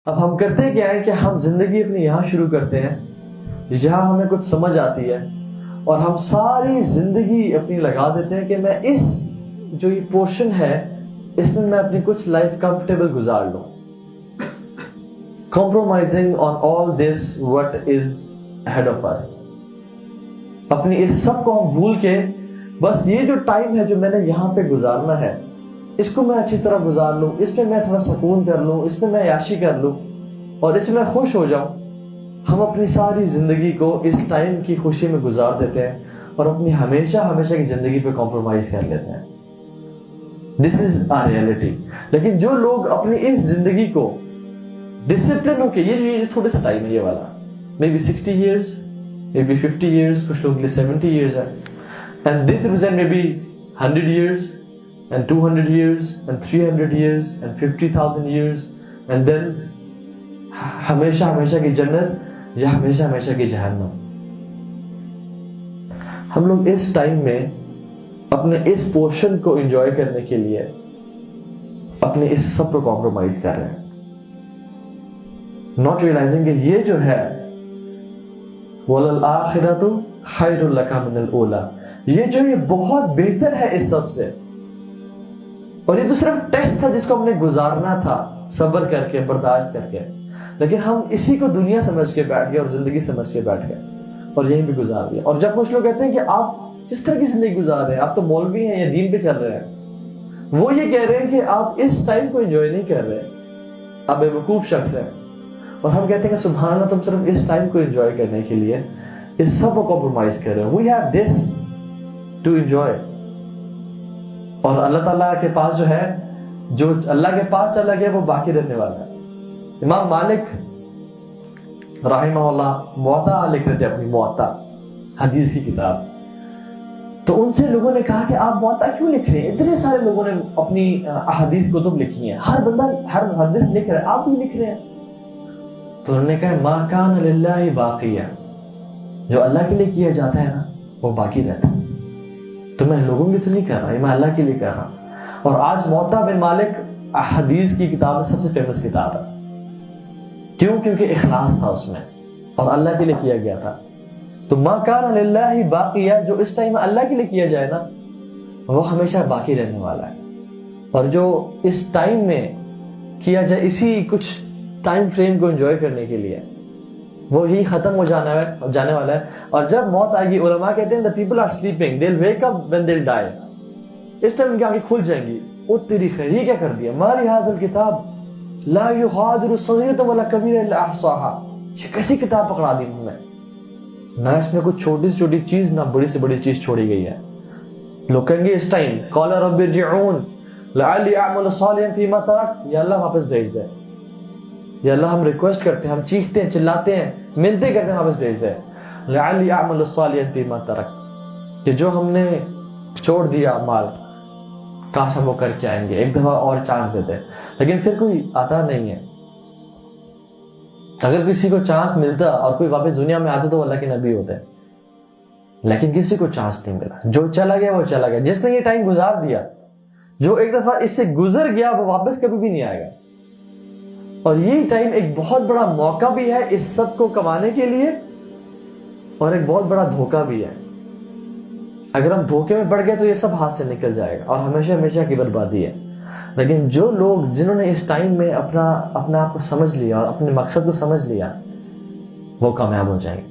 اب ہم کرتے کیا ہے کہ ہم زندگی اپنی یہاں شروع کرتے ہیں جہاں ہمیں کچھ سمجھ آتی ہے، اور ہم ساری زندگی اپنی لگا دیتے ہیں کہ میں اس جو یہ پورشن ہے اس میں اپنی کچھ لائف کمفرٹیبل گزار لوں، compromising on all this what is ahead of us. اپنی اس سب کو ہم بھول کے بس یہ جو ٹائم ہے جو میں نے یہاں پہ گزارنا ہے اس کو میں اچھی طرح گزار لوں، اس میں میں تھوڑا سکون کر لوں، اس میں میں عیاشی کر لوں اور اس میں میں خوش ہو جاؤں. ہم اپنی ساری زندگی کو اس ٹائم کی خوشی میں گزار دیتے ہیں اور اپنی ہمیشہ کی زندگی پہ کمپرومائز کر لیتے ہیں. دس از آ ریئلٹی. لیکن جو لوگ اپنی اس زندگی کو ڈسپلن ہو کے یہ تھوڑا سا ٹائم ہے، یہ والا maybe 60 years, maybe 50 years, کچھ لوگ کے لیے 70 ایئرس ہے، and this represent maybe 100 years and 200 years and 300 years and 50,000 years and then ہمیشہ کی جنت یا ہمیشہ کی جہنم. ہم لوگ اس ٹائم میں اپنے اس پورشن کو انجوائے کرنے کے لیے اپنے اس سب کو کمپرومائز کر رہے ہیں، ناٹ ریئلائزنگ کہ یہ جو ہے وَلَلْآخِرَةُ خَيْرٌ لَكَ مِنَ الْأُولَى، یہ جو یہ بہت بہتر ہے اس سب سے. اور یہ تو صرف ٹیسٹ تھا جس کو ہم نے گزارنا تھا صبر کر کے، برداشت کر کے، لیکن ہم اسی کو دنیا سمجھ کے بیٹھ گئے اور زندگی سمجھ کے بیٹھ گئے اور یہیں بھی گزار دیا. اور جب کچھ لوگ کہتے ہیں کہ آپ جس طرح کی زندگی گزار رہے ہیں، آپ تو مولوی ہیں یا دین پہ چل رہے ہیں، وہ یہ کہہ رہے ہیں کہ آپ اس ٹائم کو انجوائے نہیں کر رہے، آپ بے وقوف شخص ہیں. اور ہم کہتے ہیں کہ سبحان اللہ، تم صرف اس ٹائم کو انجوائے کرنے کے لیے اس سب کو کمپرومائز کر رہے ہو. We have this to enjoy. اور اللہ تعالیٰ کے پاس جو ہے، جو اللہ کے پاس چلا گیا وہ باقی رہنے والا ہے. امام مالک رحمہ اللہ موطا لکھ رہے تھے، اپنی موطا حدیث کی کتاب. تو ان سے لوگوں نے کہا کہ آپ موطا کیوں لکھ رہے ہیں؟ اتنے سارے لوگوں نے اپنی احادیث کتب لکھی ہیں، ہر بندہ ہر حدیث لکھ رہا ہے، آپ بھی لکھ رہے ہیں. تو انہوں نے کہا ما کان للہ باقیہ، جو اللہ کے لیے کیا جاتا ہے نا وہ باقی رہتا ہے. تو میں لوگوں کے تو نہیں کر رہا، میں اللہ کے لیے کر رہا ہوں. اور آج موطا بن مالک حدیث کی کتاب میں سب سے فیمس کتاب ہے. کیوں؟ کیونکہ اخلاص تھا اس میں اور اللہ کے لیے کیا گیا تھا. تو ما کان للہ باقیہ، جو اس ٹائم اللہ کے لیے کیا جائے نا وہ ہمیشہ باقی رہنے والا ہے. اور جو اس ٹائم میں کیا جائے اسی کچھ ٹائم فریم کو انجوائے کرنے کے لیے، وہ ہی ختم ہو جانے والا ہے. اور جب موت آئے گی، علماء کہتے ہیں the people are sleeping, they'll wake up when they'll die. اس ٹائم ان کی آنکھیں کھل جائیں گی. او تیری خیر، یہ کیا کر دیا؟ مالی هذا الكتاب لا يغادر صغيرة ولا كبيرة الا احصاها. یہ کیسی کتاب پکڑا دی انہوں نے؟ نہ اس میں کوئی چھوٹی سے چھوٹی چیز نہ بڑی سے بڑی چیز چھوڑی گئی ہے. لوگ کہیں گے اس ٹائم قال رب ارجعون لعلی اعمل صالحا فيما تركت، یا اللہ واپس بھیج دے. یا اللہ ہم ریکویسٹ کرتے ہیں، ہم چیختے ہیں، چلاتے ہیں، منتیں کرتے ہیں، واپس بھیج دے. لعلی اعمل صالحا فيما تركت، کہ جو ہم نے چھوڑ دیا مال کاش ہم وہ کر کے آئیں گے، ایک دفعہ اور چانس دیتے. لیکن پھر کوئی آتا نہیں ہے. اگر کسی کو چانس ملتا اور کوئی واپس دنیا میں آتے تو وہ اللہ کے نبی ہوتے، لیکن کسی کو چانس نہیں ملا. جو چلا گیا وہ چلا گیا. جس نے یہ ٹائم گزار دیا، جو ایک دفعہ اس سے گزر گیا، وہ واپس کبھی بھی نہیں آئے گا. اور یہی ٹائم ایک بہت بڑا موقع بھی ہے اس سب کو کمانے کے لیے، اور ایک بہت بڑا دھوکہ بھی ہے. اگر ہم دھوکے میں پڑ گئے تو یہ سب ہاتھ سے نکل جائے گا اور ہمیشہ کی بربادی ہے. لیکن جو لوگ جنہوں نے اس ٹائم میں اپنا آپ کو سمجھ لیا اور اپنے مقصد کو سمجھ لیا، وہ کامیاب ہو جائیں گے.